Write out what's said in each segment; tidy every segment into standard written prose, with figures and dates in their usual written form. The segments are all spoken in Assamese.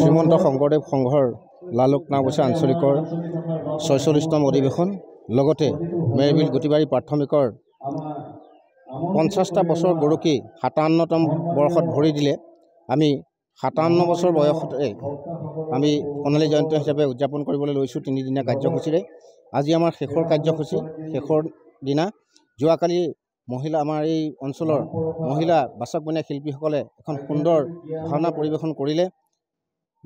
শ্ৰীমন্ত শংকৰদেৱ সংঘৰ লালুক নাওবৈচা আঞ্চলিকৰ ৪৬তম অধিৱেশন লগতে মেৰবিল গুটিবাৰী প্ৰাথমিকৰ ৫০টা বছৰ গৰকি ৫৭তম বৰ্ষত ভৰি দিলে। আমি ৫৭ বছৰ বয়সতে আমি সোণালী জয়ন্তী হিচাপে উদযাপন কৰিবলৈ লৈছোঁ ৩দিনীয়া কাৰ্যসূচীৰে। আজি আমাৰ শেষৰ কাৰ্যসূচী, শেষৰ দিনা। যোৱাকালি মহিলা আমাৰ এই অঞ্চলৰ মহিলা বাচক বনীয়া শিল্পীসকলে এখন সুন্দৰ ভাওনা পৰিৱেশন কৰিলে।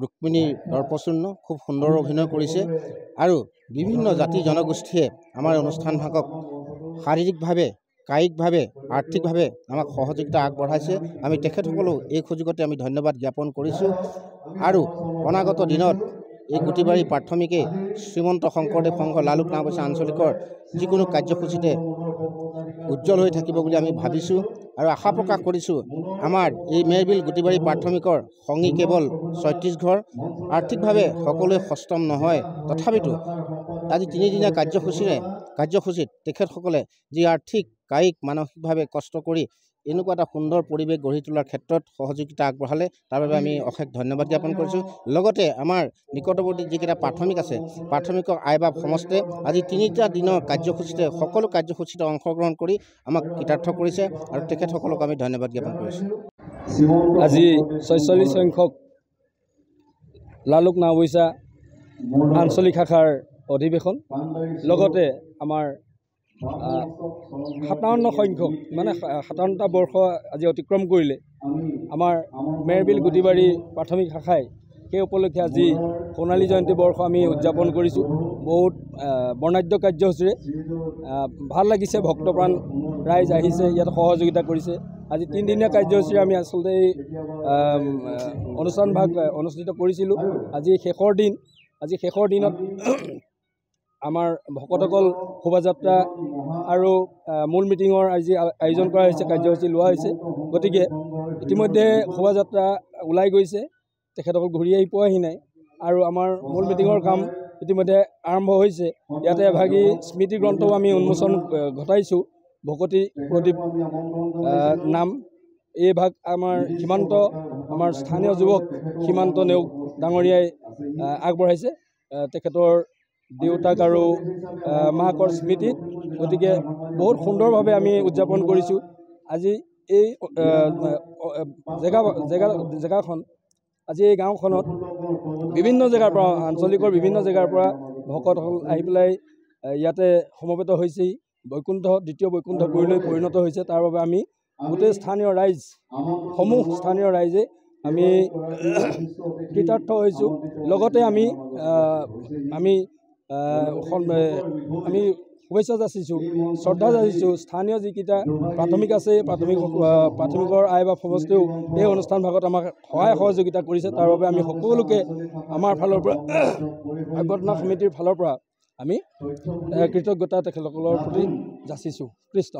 ৰুক্মিণীৰ দৰ্পচূৰ্ণ খুব সুন্দৰ অভিনয় কৰিছে আৰু বিভিন্ন জাতি জনগোষ্ঠীয়ে আমাৰ অনুষ্ঠানভাগক শাৰীৰিকভাৱে, কায়িকভাৱে, আৰ্থিকভাৱে আমাক সহযোগিতা আগবঢ়াইছে। আমি তেখেতসকলো এই সুযোগতে আমি ধন্যবাদ জ্ঞাপন কৰিছোঁ আৰু অনাগত দিনত এই গুটিবাৰী প্ৰাথমিকে শ্ৰীমন্ত শংকৰদেৱ সংঘ লালুক নাওবৈচা আঞ্চলিকৰ যিকোনো কাৰ্যসূচীতে উজ্জ্বল হৈ থাকিব বুলি আমি ভাবিছোঁ আৰু আশা প্ৰকাশ কৰিছোঁ। আমাৰ এই মেৰবিল গুটিবাৰী প্ৰাথমিকৰ সংগী কেৱল ৩৬ ঘৰ, আৰ্থিকভাৱে সকলোৱে সষ্টম নহয়, তথাপিতো আজি ৩দিনীয়া কাৰ্যসূচীত তেখেতসকলে যি আৰ্থিক, কায়িক, মানসিকভাৱে কষ্ট কৰি এনেকুৱা এটা সুন্দৰ পৰিৱেশ গঢ়ি তোলাৰ ক্ষেত্ৰত সহযোগিতা আগবঢ়ালে, তাৰ বাবে আমি অশেষ ধন্যবাদ জ্ঞাপন কৰিছোঁ। লগতে আমাৰ নিকটৱৰ্তী যিকেইটা প্ৰাথমিক আছে, প্ৰাথমিকৰ আইবাব সমষ্টিয়ে আজি ৩টা দিনৰ কাৰ্যসূচীতে সকলো কাৰ্যসূচীতে অংশগ্ৰহণ কৰি আমাক কৃতাৰ্থ কৰিছে আৰু তেখেতসকলক আমি ধন্যবাদ জ্ঞাপন কৰিছোঁ। আজি ৪৬ সংখ্যক লালুক নাওবৈচা আঞ্চলিক শাখাৰ অধিৱেশন, লগতে আমাৰ ৫৭ সংখ্যক মানে ৫৭টা বৰ্ষ আজি অতিক্ৰম কৰিলে আমাৰ মেৰবিল গুটিবাৰী প্ৰাথমিক শাখাই। সেই উপলক্ষে আজি সোণালী জয়ন্তী বৰ্ষ আমি উদযাপন কৰিছোঁ বহুত বৰ্ণাঢ্য কাৰ্যসূচীৰে। ভাল লাগিছে, ভক্তপ্ৰাণ ৰাইজ আহিছে, ইয়াত সহযোগিতা কৰিছে। আজি ৩দিনীয়া কাৰ্যসূচীৰে আমি আচলতে এই অনুষ্ঠানভাগ অনুষ্ঠিত কৰিছিলোঁ। আজি শেষৰ দিন। আজি শেষৰ দিনত আমাৰ ভকতসকল শোভাযাত্ৰা আৰু মূল মিটিঙৰ আজি আয়োজন কৰা হৈছে, কাৰ্যসূচী লোৱা হৈছে। গতিকে ইতিমধ্যে শোভাযাত্ৰা ওলাই গৈছে, তেখেতসকল ঘূৰি আহি পোৱাহি নাই আৰু আমাৰ মূল মিটিঙৰ কাম ইতিমধ্যে আৰম্ভ হৈছে। ইয়াতে এভাগী স্মৃতি গ্ৰন্থও আমি উন্মোচন ঘটাইছোঁ। ভকতি প্ৰদীপ নাম এই ভাগ আমাৰ সীমান্ত, আমাৰ স্থানীয় যুৱক সীমান্ত নেওগ ডাঙৰীয়াই আগবঢ়াইছে তেখেতৰ দেউতাক আৰু মাকৰ স্মৃতিত। গতিকে বহুত সুন্দৰভাৱে আমি উদযাপন কৰিছোঁ। আজি এই জেগাখন, আজি এই গাঁওখনত বিভিন্ন জেগাৰ পৰা, আঞ্চলিকৰ বিভিন্ন জেগাৰ পৰা ভকতসকল আহি পেলাই ইয়াতে সমবেত হৈছেহি। দ্বিতীয় বৈকুণ্ঠ পুৰীলৈ পৰিণত হৈছে। তাৰ বাবে আমি গোটেই স্থানীয় ৰাইজে আমি কৃতাৰ্থ হৈছোঁ। লগতে আমি শুভেচ্ছা যাচিছোঁ, শ্ৰদ্ধা যাচিছোঁ। স্থানীয় যিকেইটা প্ৰাথমিক আছে, প্ৰাথমিকৰ আইবাব সমষ্টিও এই অনুষ্ঠান ভাগত আমাক সহায় সহযোগিতা কৰিছে। তাৰ বাবে আমি সকলোকে আমাৰ ফালৰ পৰা, অভ্যৰ্থনা সমিতিৰ ফালৰ পৰা আমি কৃতজ্ঞতা তেখেতসকলৰ প্ৰতি যাচিছোঁ। কৃষ্ণ।